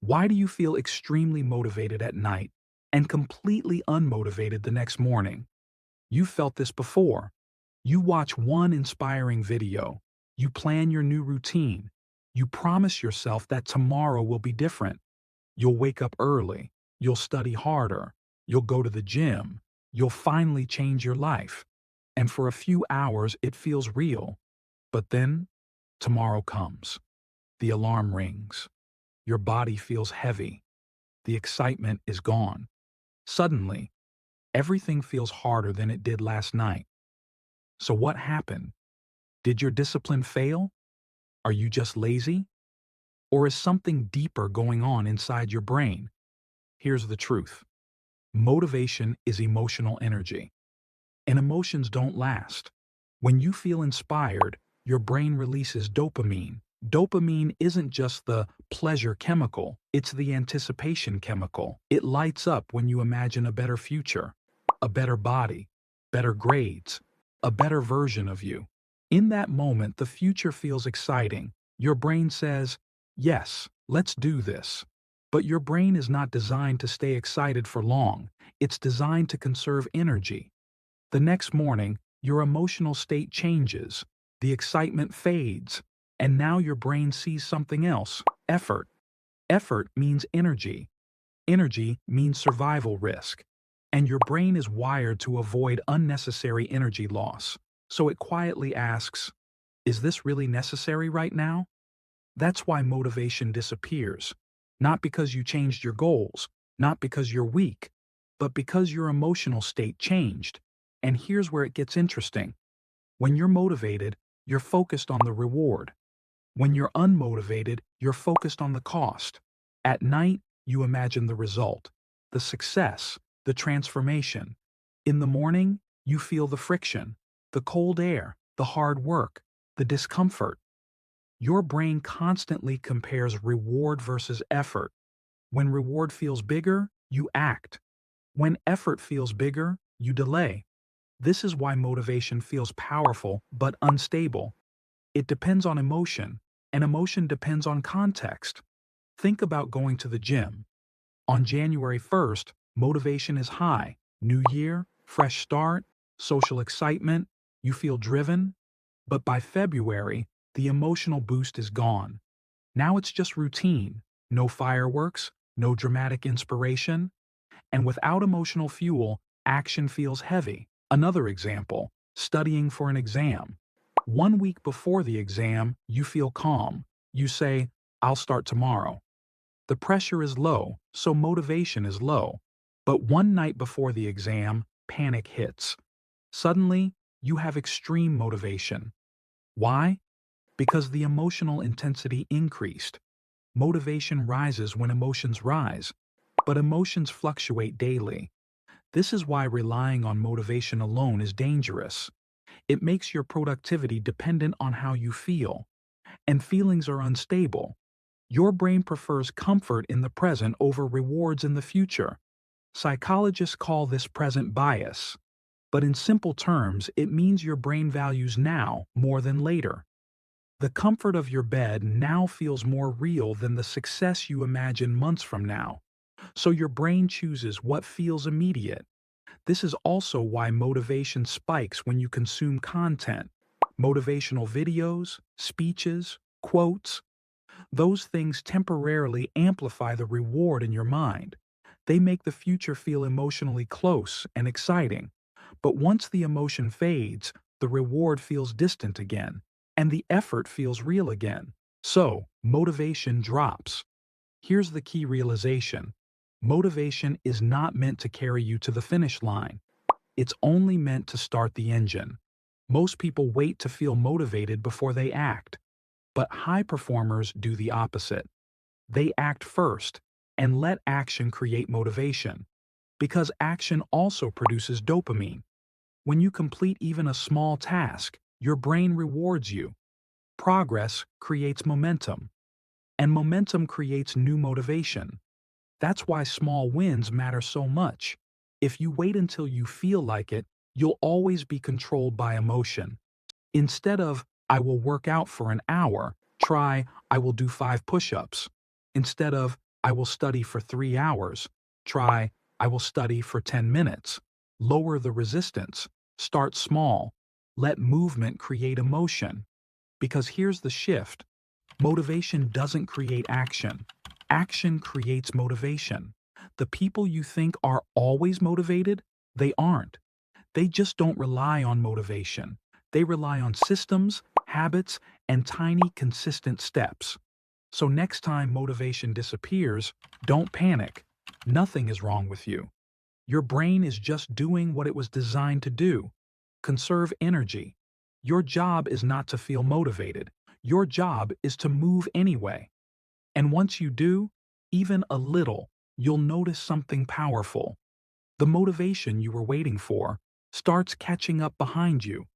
Why do you feel extremely motivated at night and completely unmotivated the next morning? You've felt this before. You watch one inspiring video. You plan your new routine. You promise yourself that tomorrow will be different. You'll wake up early. You'll study harder. You'll go to the gym. You'll finally change your life. And for a few hours, it feels real. But then, tomorrow comes. The alarm rings. Your body feels heavy. The excitement is gone. Suddenly, everything feels harder than it did last night. So what happened? Did your discipline fail? Are you just lazy? Or is something deeper going on inside your brain? Here's the truth. Motivation is emotional energy, and emotions don't last. When you feel inspired, your brain releases dopamine. Dopamine isn't just the pleasure chemical, it's the anticipation chemical. It lights up when you imagine a better future, a better body, better grades, a better version of you. In that moment, the future feels exciting. Your brain says, yes, let's do this. But your brain is not designed to stay excited for long. It's designed to conserve energy. The next morning, your emotional state changes. The excitement fades. And now your brain sees something else: effort. Effort means energy. Energy means survival risk. And your brain is wired to avoid unnecessary energy loss. So it quietly asks, is this really necessary right now? That's why motivation disappears. Not because you changed your goals, not because you're weak, but because your emotional state changed. And here's where it gets interesting. When you're motivated, you're focused on the reward. When you're unmotivated, you're focused on the cost. At night, you imagine the result, the success, the transformation. In the morning, you feel the friction, the cold air, the hard work, the discomfort. Your brain constantly compares reward versus effort. When reward feels bigger, you act. When effort feels bigger, you delay. This is why motivation feels powerful but unstable. It depends on emotion, and emotion depends on context. Think about going to the gym. On January 1st, motivation is high. New year, fresh start, social excitement, you feel driven. But by February, the emotional boost is gone. Now it's just routine, no fireworks, no dramatic inspiration. And without emotional fuel, action feels heavy. Another example, studying for an exam. 1 week before the exam, you feel calm. You say, I'll start tomorrow. The pressure is low, so motivation is low. But one night before the exam, panic hits. Suddenly, you have extreme motivation. Why? Because the emotional intensity increased. Motivation rises when emotions rise, but emotions fluctuate daily. This is why relying on motivation alone is dangerous. It makes your productivity dependent on how you feel, and feelings are unstable. Your brain prefers comfort in the present over rewards in the future. Psychologists call this present bias. But in simple terms, it means your brain values now more than later. The comfort of your bed now feels more real than the success you imagine months from now. So your brain chooses what feels immediate. This is also why motivation spikes when you consume content. Motivational videos, speeches, quotes. Those things temporarily amplify the reward in your mind. They make the future feel emotionally close and exciting. But once the emotion fades, the reward feels distant again, and the effort feels real again. So, motivation drops. Here's the key realization. Motivation is not meant to carry you to the finish line. It's only meant to start the engine. Most people wait to feel motivated before they act. But high performers do the opposite. They act first and let action create motivation. Because action also produces dopamine. When you complete even a small task, your brain rewards you. Progress creates momentum, and momentum creates new motivation. That's why small wins matter so much. If you wait until you feel like it, you'll always be controlled by emotion. Instead of, I will work out for an hour, try, I will do 5 push-ups. Instead of, I will study for 3 hours. Try, I will study for 10 minutes. Lower the resistance. Start small. Let movement create emotion. Because here's the shift. Motivation doesn't create action. Action creates motivation. The people you think are always motivated, they aren't. They just don't rely on motivation. They rely on systems, habits, and tiny, consistent steps. So next time motivation disappears, don't panic. Nothing is wrong with you. Your brain is just doing what it was designed to do. Conserve energy. Your job is not to feel motivated. Your job is to move anyway. And once you do, even a little, you'll notice something powerful. The motivation you were waiting for starts catching up behind you.